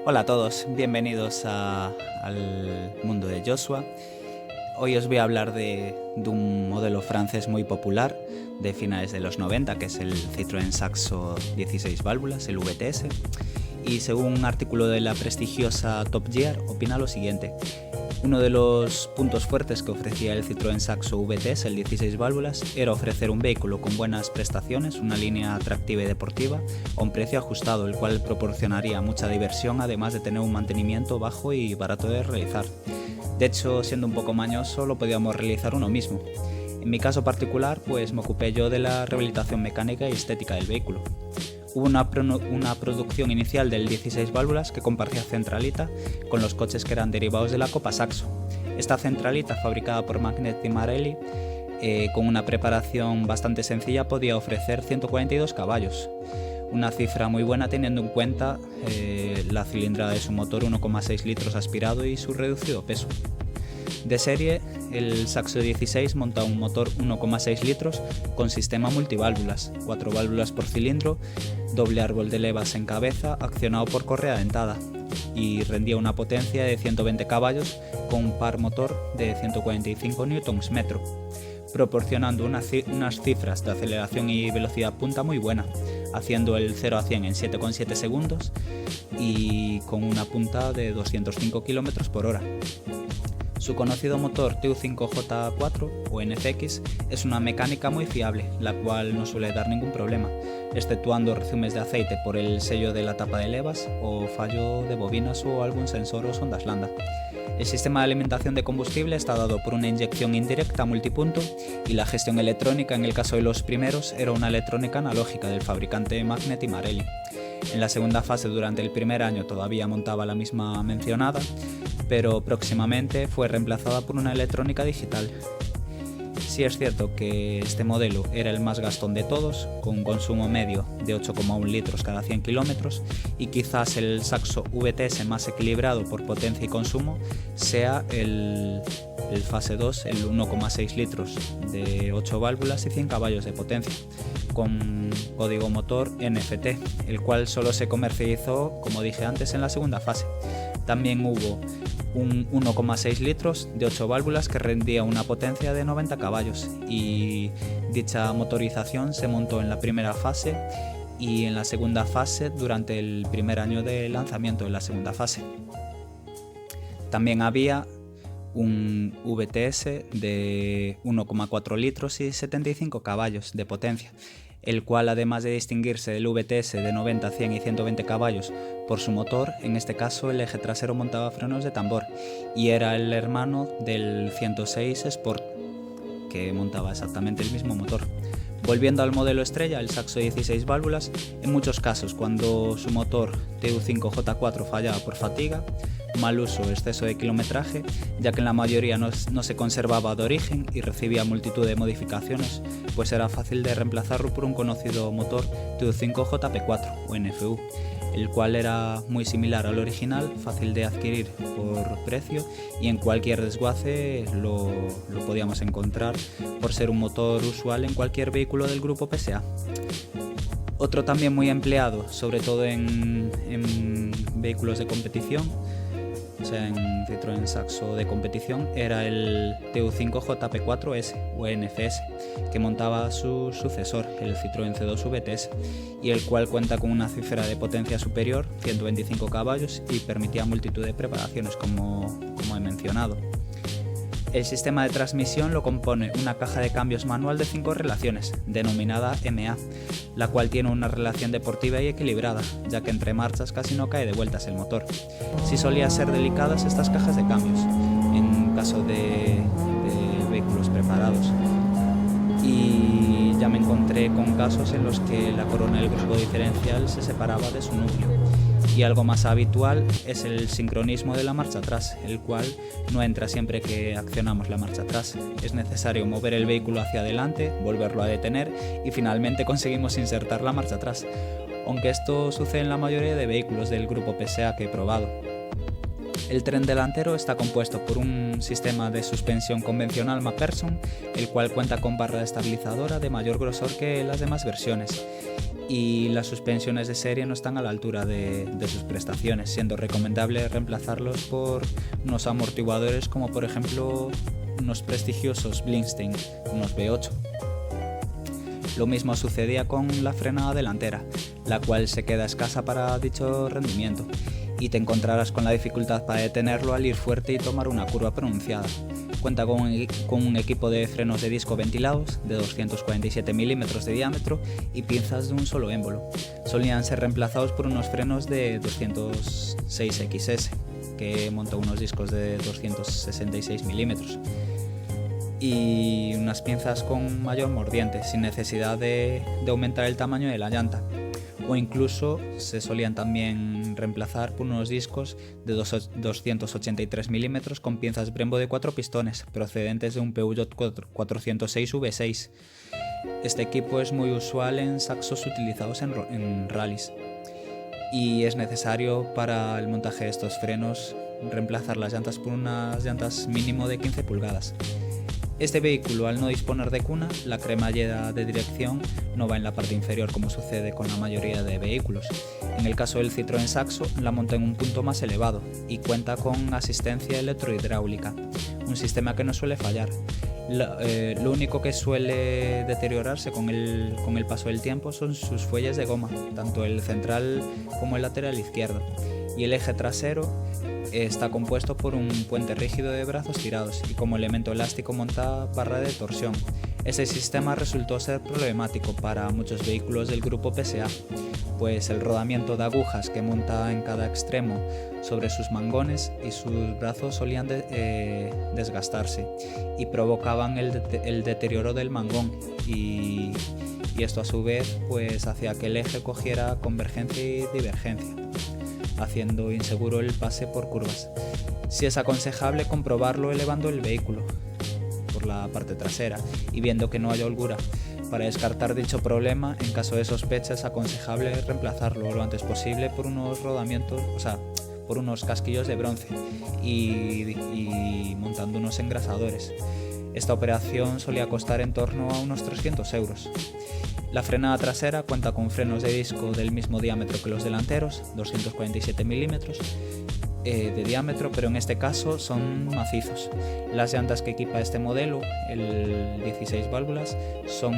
Hola a todos, bienvenidos al mundo de Joshua. Hoy os voy a hablar de un modelo francés muy popular de finales de los 90, que es el Citroën Saxo 16 válvulas, el VTS. Y según un artículo de la prestigiosa Top Gear, opina lo siguiente: uno de los puntos fuertes que ofrecía el Citroën Saxo VTS, el 16 válvulas, era ofrecer un vehículo con buenas prestaciones, una línea atractiva y deportiva, a un precio ajustado, el cual proporcionaría mucha diversión, además de tener un mantenimiento bajo y barato de realizar. De hecho, siendo un poco mañoso, lo podíamos realizar uno mismo. En mi caso particular, pues me ocupé yo de la rehabilitación mecánica y estética del vehículo. Hubo una producción inicial del 16 válvulas que compartía centralita con los coches que eran derivados de la Copa Saxo. Esta centralita, fabricada por Magneti Marelli, con una preparación bastante sencilla, podía ofrecer 142 caballos. Una cifra muy buena teniendo en cuenta la cilindrada de su motor 1,6 litros aspirado y su reducido peso. De serie, el Saxo 16 monta un motor 1,6 litros con sistema multiválvulas, 4 válvulas por cilindro, doble árbol de levas en cabeza, accionado por correa dentada, y rendía una potencia de 120 caballos con un par motor de 145 Nm, proporcionando unas cifras de aceleración y velocidad punta muy buena, haciendo el 0 a 100 en 7,7 segundos y con una punta de 205 km por hora. Su conocido motor TU5J4 o NFX es una mecánica muy fiable, la cual no suele dar ningún problema, exceptuando rezumes de aceite por el sello de la tapa de levas o fallo de bobinas o algún sensor o sondas lambda. El sistema de alimentación de combustible está dado por una inyección indirecta multipunto y la gestión electrónica en el caso de los primeros era una electrónica analógica del fabricante Magneti Marelli. En la segunda fase, durante el primer año, todavía montaba la misma mencionada, pero próximamente fue reemplazada por una electrónica digital. Sí es cierto que este modelo era el más gastón de todos, con un consumo medio de 8,1 litros cada 100 kilómetros, y quizás el Saxo VTS más equilibrado por potencia y consumo sea el fase 2, el 1,6 litros de 8 válvulas y 100 caballos de potencia, con código motor NFT, el cual solo se comercializó, como dije antes, en la segunda fase. También hubo un 1,6 litros de 8 válvulas que rendía una potencia de 90 caballos, y dicha motorización se montó en la primera fase y en la segunda fase durante el primer año de lanzamiento de la segunda fase. También había un VTS de 1,4 litros y 75 caballos de potencia, el cual, además de distinguirse del VTS de 90, 100 y 120 caballos por su motor, en este caso el eje trasero montaba frenos de tambor y era el hermano del 106 Sport, que montaba exactamente el mismo motor. Volviendo al modelo estrella, el Saxo 16 válvulas, en muchos casos cuando su motor TU5J4 fallaba por fatiga, mal uso o exceso de kilometraje, ya que en la mayoría no se conservaba de origen y recibía multitud de modificaciones, pues era fácil de reemplazarlo por un conocido motor TU5JP4 o NFU, el cual era muy similar al original, fácil de adquirir por precio y en cualquier desguace lo podíamos encontrar por ser un motor usual en cualquier vehículo del grupo PSA. Otro también muy empleado, sobre todo en vehículos de competición, o sea, en Citroën Saxo de competición, era el TU5JP4S o NFS, que montaba su sucesor, el Citroën C2 VTS, y el cual cuenta con una cifra de potencia superior, 125 caballos, y permitía multitud de preparaciones, como he mencionado. El sistema de transmisión lo compone una caja de cambios manual de 5 relaciones, denominada MA, la cual tiene una relación deportiva y equilibrada, ya que entre marchas casi no cae de vueltas el motor. Sí solían ser delicadas estas cajas de cambios, en caso de vehículos preparados. Y ya me encontré con casos en los que la corona del grupo diferencial se separaba de su núcleo. Y algo más habitual es el sincronismo de la marcha atrás, el cual no entra siempre que accionamos la marcha atrás. Es necesario mover el vehículo hacia adelante, volverlo a detener y finalmente conseguimos insertar la marcha atrás, aunque esto sucede en la mayoría de vehículos del grupo PSA que he probado. El tren delantero está compuesto por un sistema de suspensión convencional MacPherson, el cual cuenta con barra estabilizadora de mayor grosor que las demás versiones, y las suspensiones de serie no están a la altura de sus prestaciones, siendo recomendable reemplazarlos por unos amortiguadores como por ejemplo unos prestigiosos Blindstein, unos V8. Lo mismo sucedía con la frenada delantera, la cual se queda escasa para dicho rendimiento, y te encontrarás con la dificultad para detenerlo al ir fuerte y tomar una curva pronunciada. Cuenta con un equipo de frenos de disco ventilados de 247 milímetros de diámetro y pinzas de un solo émbolo. Solían ser reemplazados por unos frenos de 206 XS, que monta unos discos de 266 milímetros. Y unas pinzas con mayor mordiente, sin necesidad de aumentar el tamaño de la llanta. O incluso se solían también reemplazar por unos discos de 283 milímetros con pinzas Brembo de 4 pistones, procedentes de un Peugeot 406 V6. Este equipo es muy usual en saxos utilizados en rallies. Y es necesario para el montaje de estos frenos reemplazar las llantas por unas llantas mínimo de 15 pulgadas. Este vehículo, al no disponer de cuna, la cremallera de dirección no va en la parte inferior como sucede con la mayoría de vehículos. En el caso del Citroën Saxo, la monta en un punto más elevado y cuenta con asistencia electrohidráulica, un sistema que no suele fallar. Lo único que suele deteriorarse con el paso del tiempo son sus fuelles de goma, tanto el central como el lateral izquierdo, y el eje trasero está compuesto por un puente rígido de brazos tirados y como elemento elástico monta barra de torsión. Este sistema resultó ser problemático para muchos vehículos del grupo PSA, pues el rodamiento de agujas que monta en cada extremo sobre sus mangones y sus brazos solían desgastarse y provocaban el deterioro del mangón y esto a su vez pues hacía que el eje cogiera convergencia y divergencia, haciendo inseguro el pase por curvas. Si es aconsejable comprobarlo elevando el vehículo por la parte trasera y viendo que no haya holgura. Para descartar dicho problema, en caso de sospecha es aconsejable reemplazarlo lo antes posible por unos rodamientos, por unos casquillos de bronce y montando unos engrasadores. Esta operación solía costar en torno a unos 300 euros. La frenada trasera cuenta con frenos de disco del mismo diámetro que los delanteros, 247 milímetros de diámetro, pero en este caso son macizos. Las llantas que equipa este modelo, el 16 válvulas, son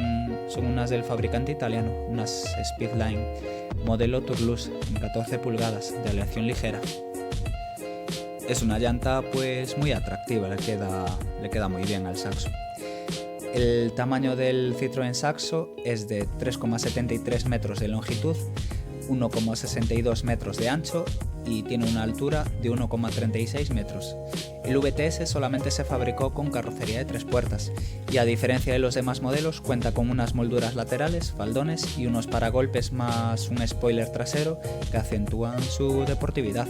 unas del fabricante italiano, unas Speedline, modelo Toulouse, en 14 pulgadas, de aleación ligera. Es una llanta pues muy atractiva, le queda muy bien al Saxo. El tamaño del Citroën Saxo es de 3,73 metros de longitud, 1,62 metros de ancho y tiene una altura de 1,36 metros. El VTS solamente se fabricó con carrocería de 3 puertas y a diferencia de los demás modelos cuenta con unas molduras laterales, faldones y unos paragolpes más un spoiler trasero que acentúan su deportividad.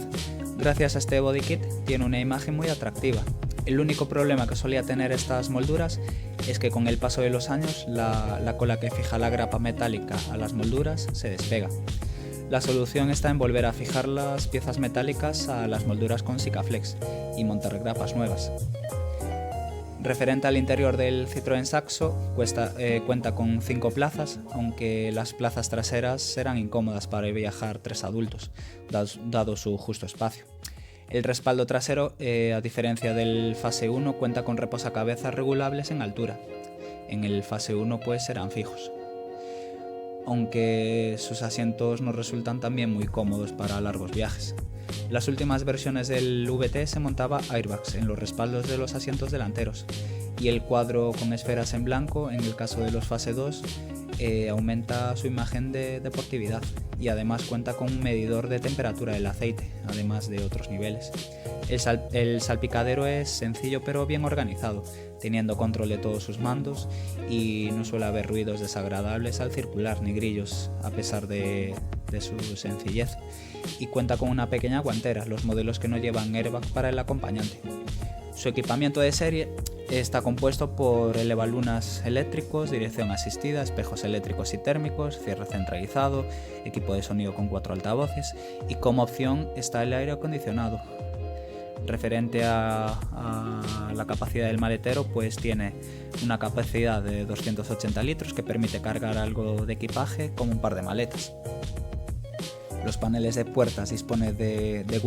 Gracias a este body kit tiene una imagen muy atractiva. El único problema que solía tener estas molduras es que con el paso de los años la cola que fija la grapa metálica a las molduras se despega. La solución está en volver a fijar las piezas metálicas a las molduras con Sikaflex y montar grapas nuevas. Referente al interior del Citroën Saxo, cuenta con 5 plazas, aunque las plazas traseras serán incómodas para viajar 3 adultos, dado su justo espacio. El respaldo trasero, a diferencia del Fase 1, cuenta con reposacabezas regulables en altura. En el Fase 1 pues serán fijos, aunque sus asientos no resultan también muy cómodos para largos viajes. Las últimas versiones del VT se montaba airbags en los respaldos de los asientos delanteros y el cuadro con esferas en blanco, en el caso de los Fase 2, aumenta su imagen de deportividad y además cuenta con un medidor de temperatura del aceite, además de otros niveles. El salpicadero es sencillo pero bien organizado, teniendo control de todos sus mandos y no suele haber ruidos desagradables al circular ni grillos a pesar de su sencillez, y cuenta con una pequeña guantera, los modelos que no llevan airbag para el acompañante. Su equipamiento de serie está compuesto por elevalunas eléctricos, dirección asistida, espejos eléctricos y térmicos, cierre centralizado, equipo de sonido con 4 altavoces y como opción está el aire acondicionado. Referente a la capacidad del maletero, pues tiene una capacidad de 280 litros que permite cargar algo de equipaje como un par de maletas. Los paneles de puertas disponen de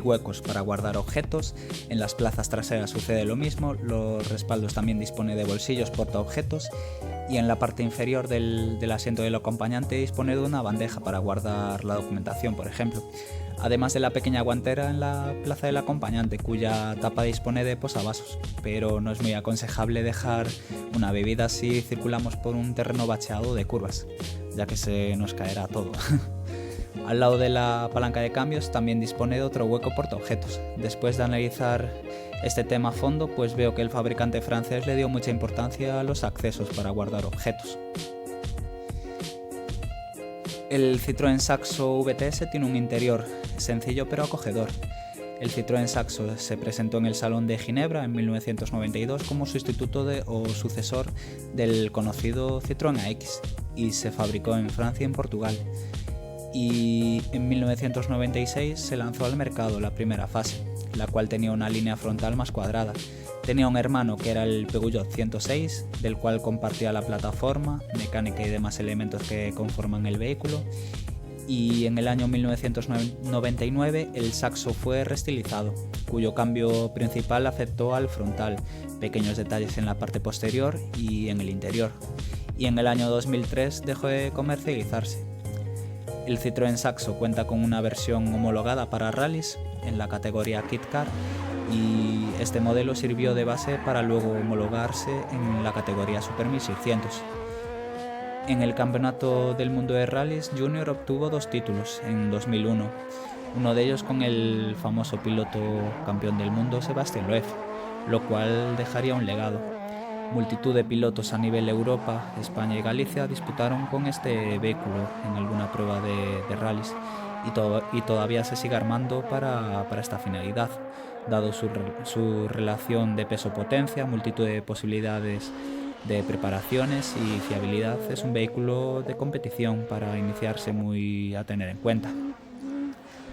huecos para guardar objetos. En las plazas traseras sucede lo mismo. Los respaldos también disponen de bolsillos portaobjetos. Y en la parte inferior del asiento del acompañante dispone de una bandeja para guardar la documentación, por ejemplo. Además de la pequeña guantera en la plaza del acompañante, cuya tapa dispone de posavasos. Pero no es muy aconsejable dejar una bebida si circulamos por un terreno bacheado de curvas, ya que se nos caerá todo. Al lado de la palanca de cambios también dispone de otro hueco portaobjetos. Después de analizar este tema a fondo, pues veo que el fabricante francés le dio mucha importancia a los accesos para guardar objetos. El Citroën Saxo VTS tiene un interior sencillo pero acogedor. El Citroën Saxo se presentó en el Salón de Ginebra en 1992 como sustituto o sucesor del conocido Citroën AX y se fabricó en Francia y en Portugal. Y en 1996 se lanzó al mercado la primera fase, la cual tenía una línea frontal más cuadrada. Tenía un hermano que era el Peugeot 106, del cual compartía la plataforma, mecánica y demás elementos que conforman el vehículo. Y en el año 1999 el Saxo fue reestilizado, cuyo cambio principal afectó al frontal, pequeños detalles en la parte posterior y en el interior. Y en el año 2003 dejó de comercializarse. El Citroën Saxo cuenta con una versión homologada para rallies en la categoría Kit Car y este modelo sirvió de base para luego homologarse en la categoría Super 1600. En el Campeonato del Mundo de Rallies Junior obtuvo 2 títulos en 2001, uno de ellos con el famoso piloto campeón del mundo Sébastien Loeb, lo cual dejaría un legado. Multitud de pilotos a nivel Europa, España y Galicia disputaron con este vehículo en alguna prueba de rallies y todavía se sigue armando para esta finalidad. Dado su relación de peso-potencia, multitud de posibilidades de preparaciones y fiabilidad, es un vehículo de competición para iniciarse muy a tener en cuenta.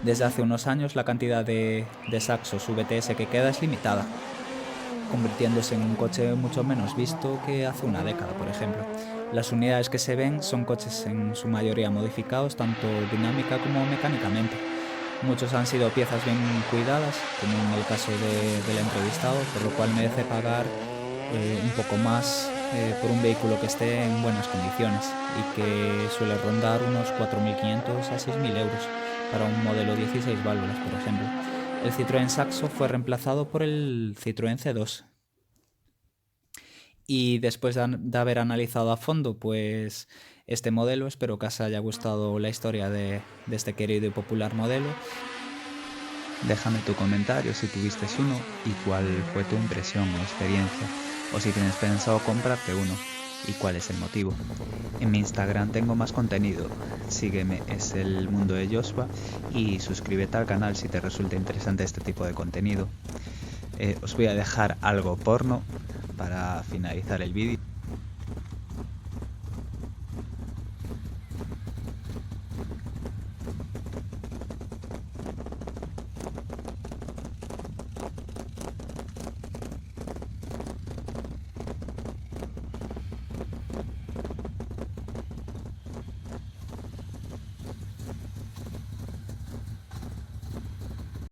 Desde hace unos años la cantidad de Saxos VTS que queda es limitada, convirtiéndose en un coche mucho menos visto que hace una década, por ejemplo. Las unidades que se ven son coches en su mayoría modificados tanto dinámica como mecánicamente. Muchos han sido piezas bien cuidadas, como en el caso del entrevistado, por lo cual merece pagar un poco más por un vehículo que esté en buenas condiciones y que suele rondar unos 4.500 a 6.000 euros para un modelo 16 válvulas, por ejemplo. El Citroën Saxo fue reemplazado por el Citroën C2. Y después de haber analizado a fondo pues este modelo, espero que os haya gustado la historia de este querido y popular modelo. Déjame tu comentario si tuviste uno y cuál fue tu impresión o experiencia, o si tienes pensado comprarte uno y cuál es el motivo. En mi Instagram tengo más contenido, sígueme, es el mundo de Joshua, y suscríbete al canal si te resulta interesante este tipo de contenido. Os voy a dejar algo porno para finalizar el vídeo.